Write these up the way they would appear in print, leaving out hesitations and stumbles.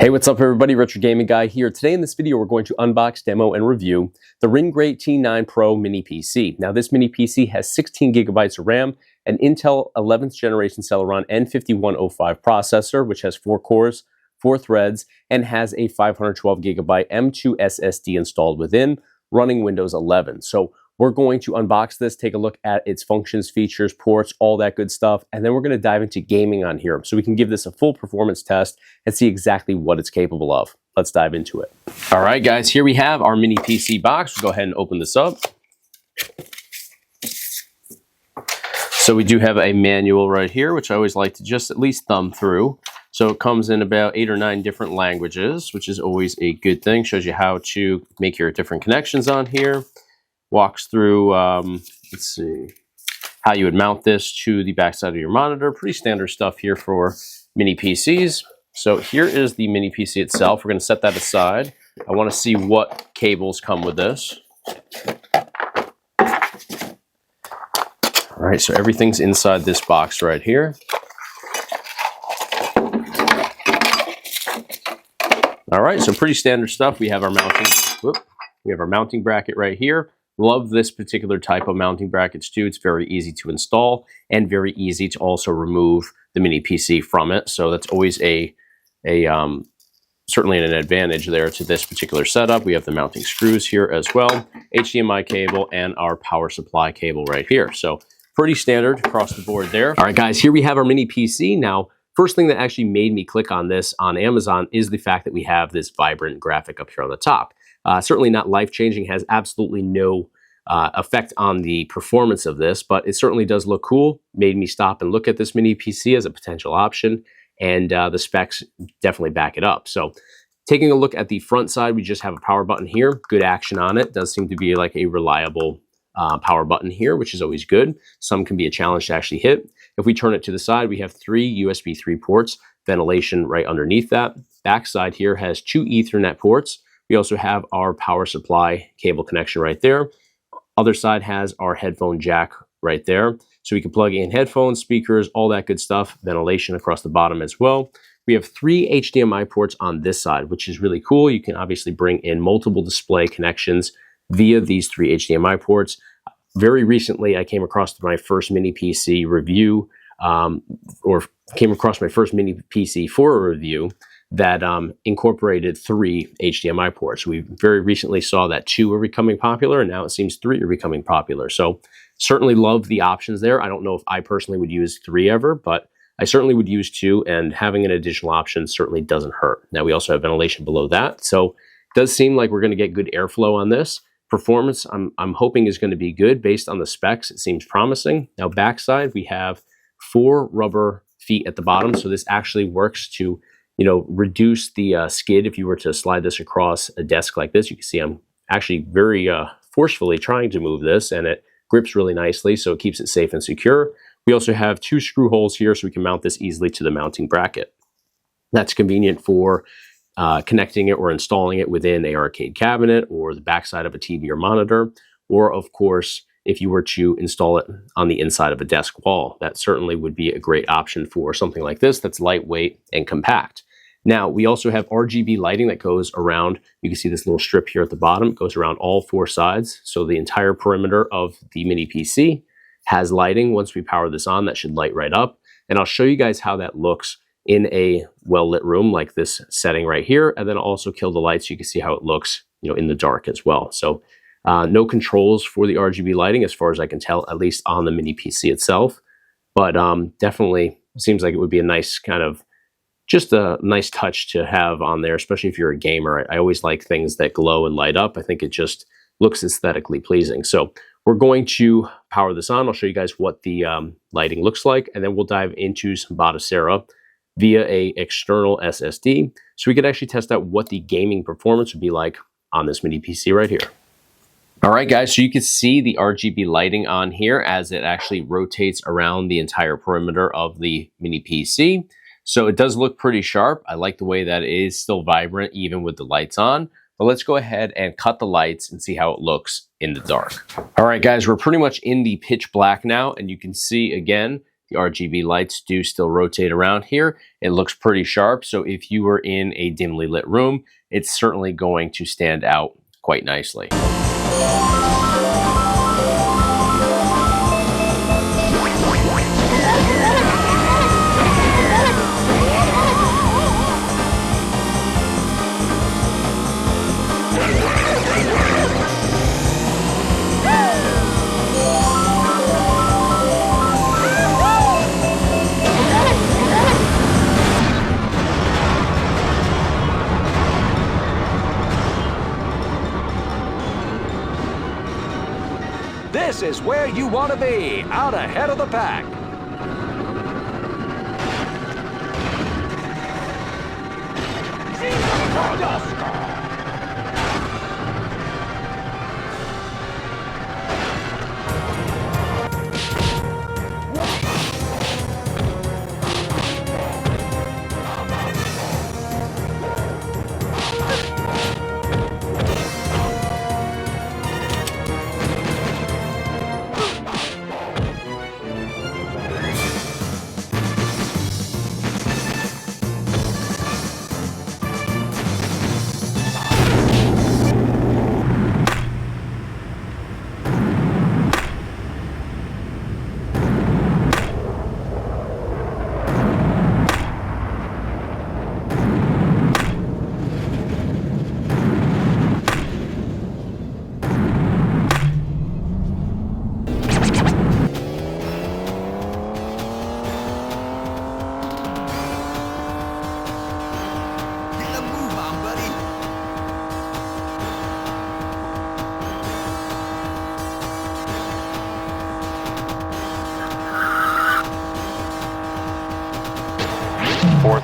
Hey, what's up everybody? Retro Gaming Guy here. Today in this video, we're going to unbox, demo, and review the RinGreat T9 Pro mini PC. Now this mini PC has 16 gigabytes of RAM, an Intel 11th generation Celeron N5105 processor, which has 4 cores, 4 threads, and has a 512 gigabyte M2 SSD installed within, running Windows 11. So we're going to unbox this, take a look at its functions, features, ports, all that good stuff, and then we're going to dive into gaming on here so we can give this a full performance test and see exactly what it's capable of. Let's dive into it. All right, guys, here we have our mini PC box. We'll go ahead and open this up. So we do have a manual right here, which I always like to just at least thumb through. So it comes in about 8 or 9 different languages, which is always a good thing. Shows you how to make your different connections on here. Walks through, let's see, how you would mount this to the backside of your monitor. Pretty standard stuff here for mini PCs. So here is the mini PC itself. We're going to set that aside. I want to see what cables come with this. All right, so everything's inside this box right here. All right, so pretty standard stuff. We have our mounting bracket right here. Love this particular type of mounting brackets too. It's very easy to install and very easy to also remove the mini PC from it. So that's always certainly an advantage there to this particular setup. We have the mounting screws here as well, HDMI cable, and our power supply cable right here. So pretty standard across the board there. All right, guys, here we have our mini PC. Now, first thing that actually made me click on this on Amazon is the fact that we have this vibrant graphic up here on the top. Certainly not life-changing, has absolutely no effect on the performance of this, but it certainly does look cool. Made me stop and look at this mini PC as a potential option, and the specs definitely back it up. So taking a look at the front side, we just have a power button here. Good action on it. Does seem to be like a reliable power button here, which is always good. Some can be a challenge to actually hit. If we turn it to the side, we have 3 USB 3 ports, ventilation right underneath that. Back side here has 2 Ethernet ports. We also have our power supply cable connection right there. Other side has our headphone jack right there. So we can plug in headphones, speakers, all that good stuff. Ventilation across the bottom as well. We have 3 HDMI ports on this side, which is really cool. You can obviously bring in multiple display connections via these 3 HDMI ports. Very recently, I came across my first mini PC review, or came across my first mini PC for a review that incorporated 3 HDMI ports. We very recently saw that 2 were becoming popular, and now it seems 3 are becoming popular. So certainly love the options there. I don't know if I personally would use 3 ever, but I certainly would use 2, and having an additional option certainly doesn't hurt. Now we also have ventilation below that, so it does seem like we're going to get good airflow on this. Performance, I'm hoping is going to be good based on the specs. It seems promising. Now backside, we have 4 rubber feet at the bottom, so this actually works to reduce the skid if you were to slide this across a desk like this. You can see I'm actually very forcefully trying to move this, and it grips really nicely, so it keeps it safe and secure. We also have 2 screw holes here, so we can mount this easily to the mounting bracket. That's convenient for connecting it or installing it within an arcade cabinet or the backside of a TV or monitor, or of course, if you were to install it on the inside of a desk wall. That certainly would be a great option for something like this that's lightweight and compact. Now, we also have RGB lighting that goes around. You can see this little strip here at the bottom. It goes around all 4 sides. So the entire perimeter of the mini PC has lighting. Once we power this on, that should light right up. And I'll show you guys how that looks in a well-lit room like this setting right here. And then I'll also kill the lights so you can see how it looks in the dark as well. So no controls for the RGB lighting as far as I can tell, at least on the mini PC itself. But definitely seems like it would be a nice just a nice touch to have on there, especially if you're a gamer. I always like things that glow and light up. I think it just looks aesthetically pleasing. So we're going to power this on. I'll show you guys what the lighting looks like, and then we'll dive into some Batocera via a external SSD, so we could actually test out what the gaming performance would be like on this mini PC right here. All right, guys, so you can see the RGB lighting on here as it actually rotates around the entire perimeter of the mini PC. So it does look pretty sharp. I like the way that it is still vibrant even with the lights on. But let's go ahead and cut the lights and see how it looks in the dark. All right, guys, we're pretty much in the pitch black now, and you can see again The RGB lights do still rotate around here. It looks pretty sharp, so if you were in a dimly lit room, it's certainly going to stand out quite nicely. This is where you want to be, out ahead of the pack.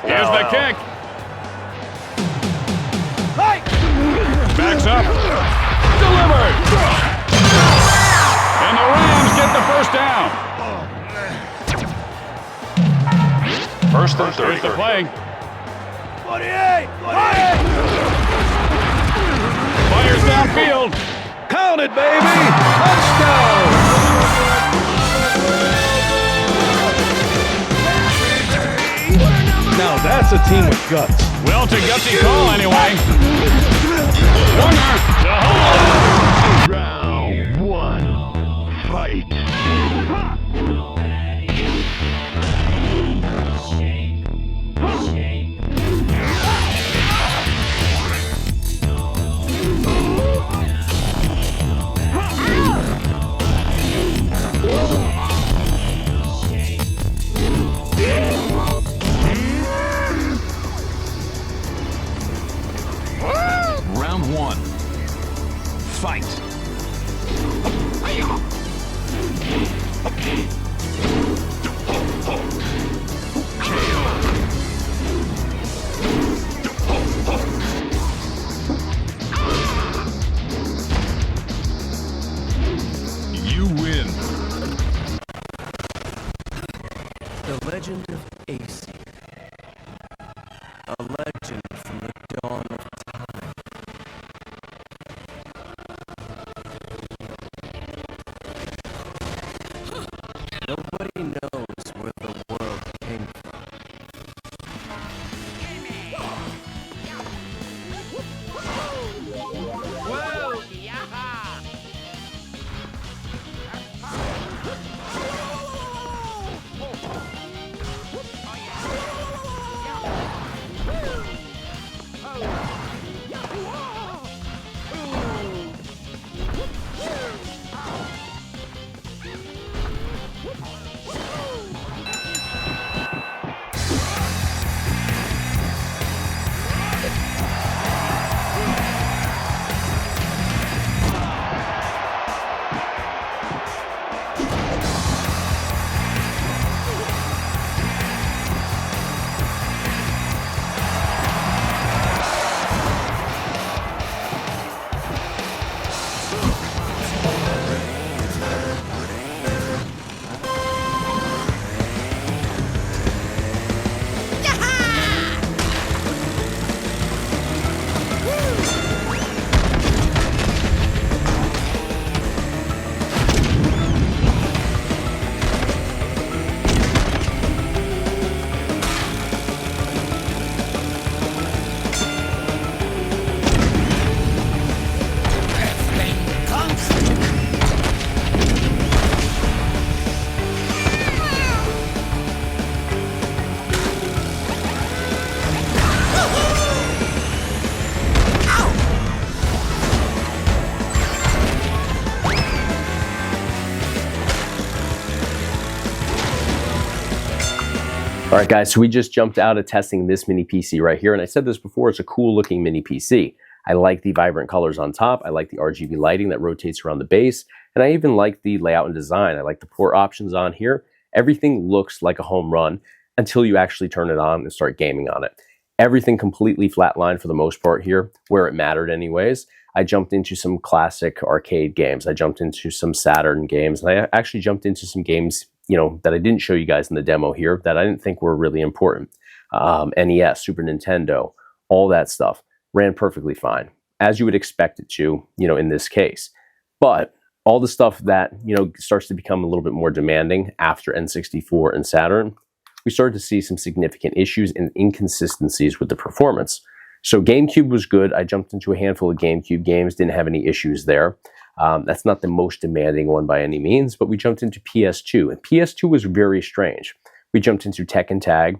Here's the kick. Backs up. Delivered. And the Rams get the first down. First and 30. Here's the play. 48! Fires downfield. Count it, baby! Touchdown! Now that's a team with guts. Well, it's a gutsy call anyway. Warner to hold. Round one, fight. Round one. Fight. You win. The legend of AC. A legend from the dawn of time. Nobody knows where the world came from. All right, guys, so we just jumped out of testing this mini PC right here. And I said this before, it's a cool looking mini PC. I like the vibrant colors on top. I like the RGB lighting that rotates around the base. And I even like the layout and design. I like the port options on here. Everything looks like a home run until you actually turn it on and start gaming on it. Everything completely flatlined for the most part here, where it mattered anyways. I jumped into some classic arcade games. I jumped into some Saturn games. And I actually jumped into some games, you know, that I didn't show you guys in the demo here that I didn't think were really important. NES, Super Nintendo, all that stuff ran perfectly fine, as you would expect it to, you know, in this case. But all the stuff that, you know, starts to become a little bit more demanding after N64 and Saturn, we started to see some significant issues and inconsistencies with the performance. So GameCube was good. I jumped into a handful of GameCube games, didn't have any issues there. That's not the most demanding one by any means, but we jumped into PS2, and PS2 was very strange. We jumped into Tekken Tag.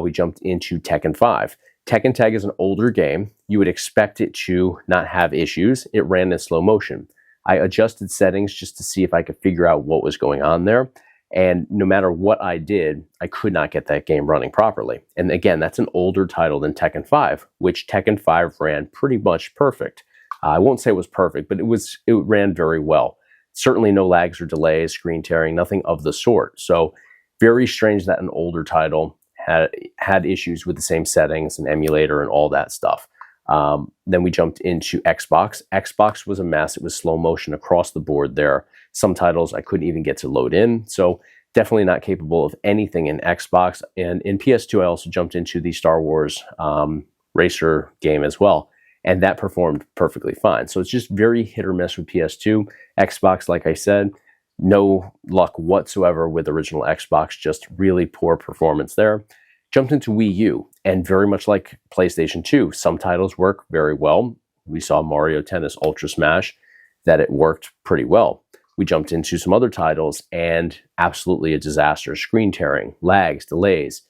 We jumped into Tekken 5. Tekken Tag is an older game. You would expect it to not have issues. It ran in slow motion. I adjusted settings just to see if I could figure out what was going on there. And no matter what I did, I could not get that game running properly. And again, that's an older title than Tekken 5, which Tekken 5 ran pretty much perfect. I won't say it was perfect, but it ran very well. Certainly no lags or delays, screen tearing, nothing of the sort. So very strange that an older title had issues with the same settings and emulator and all that stuff. Then we jumped into Xbox. Xbox was a mess. It was slow motion across the board there. Some titles I couldn't even get to load in. So definitely not capable of anything in Xbox. And in PS2, I also jumped into the Star Wars racer game as well. And that performed perfectly fine. So it's just very hit or miss with PS2. Xbox, like I said, no luck whatsoever with original Xbox, just really poor performance there. Jumped into Wii U, and very much like PlayStation 2, some titles work very well. We saw Mario Tennis Ultra Smash, that it worked pretty well. We jumped into some other titles, and absolutely a disaster. Screen tearing, lags, delays,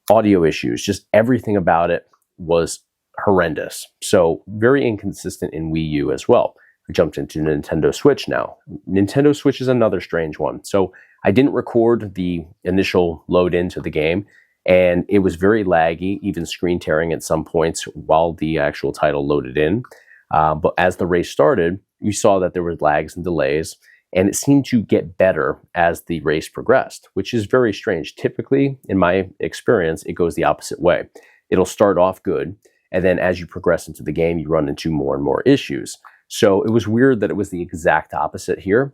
audio issues, just everything about it was horrendous. So very inconsistent in Wii U as well. We jumped into Nintendo Switch now. Nintendo Switch is another strange one. So I didn't record the initial load into the game, and it was very laggy, even screen tearing at some points while the actual title loaded in. But as the race started, you saw that there were lags and delays, and it seemed to get better as the race progressed, which is very strange. Typically, in my experience, it goes the opposite way. It'll start off good, and then as you progress into the game, you run into more and more issues. So it was weird that it was the exact opposite here.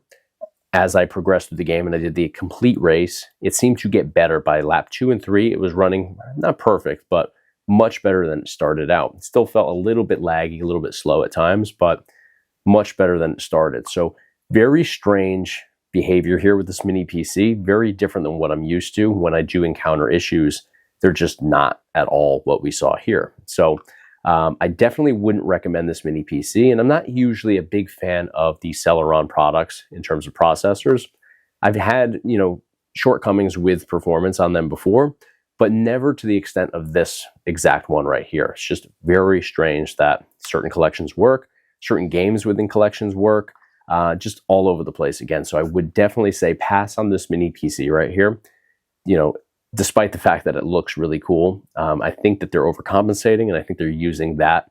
As I progressed through the game and I did the complete race, it seemed to get better. By lap 2 and 3, it was running not perfect, but much better than it started out. It still felt a little bit laggy, a little bit slow at times, but much better than it started. So very strange behavior here with this mini PC, very different than what I'm used to. When I do encounter issues, they're just not at all what we saw here. So I definitely wouldn't recommend this mini PC, and I'm not usually a big fan of the Celeron products in terms of processors. I've had, you know, shortcomings with performance on them before, but never to the extent of this exact one right here. It's just very strange that certain collections work, certain games within collections work, just all over the place again. So I would definitely say pass on this mini PC right here. You know, despite the fact that it looks really cool, I think that they're overcompensating, and I think they're using that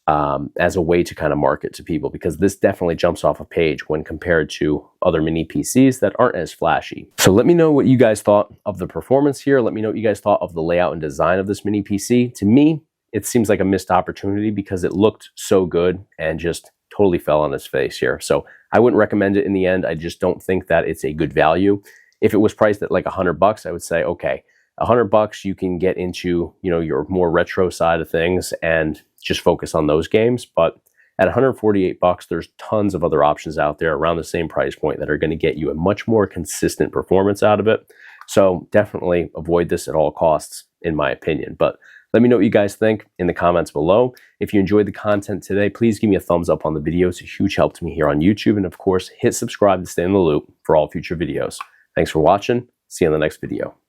as a way to kind of market to people, because this definitely jumps off a page when compared to other mini PCs that aren't as flashy. So let me know what you guys thought of the performance here. Let me know what you guys thought of the layout and design of this mini PC. To me, it seems like a missed opportunity because it looked so good and just totally fell on its face here. So I wouldn't recommend it in the end. I just don't think that it's a good value. If it was priced at like $100, I would say, okay, $100, you can get into, you know, your more retro side of things and just focus on those games. But at $148, there's tons of other options out there around the same price point that are going to get you a much more consistent performance out of it. So definitely avoid this at all costs, in my opinion. But let me know what you guys think in the comments below. If you enjoyed the content today, please give me a thumbs up on the video. It's a huge help to me here on YouTube. And of course, hit subscribe to stay in the loop for all future videos. Thanks for watching. See you in the next video.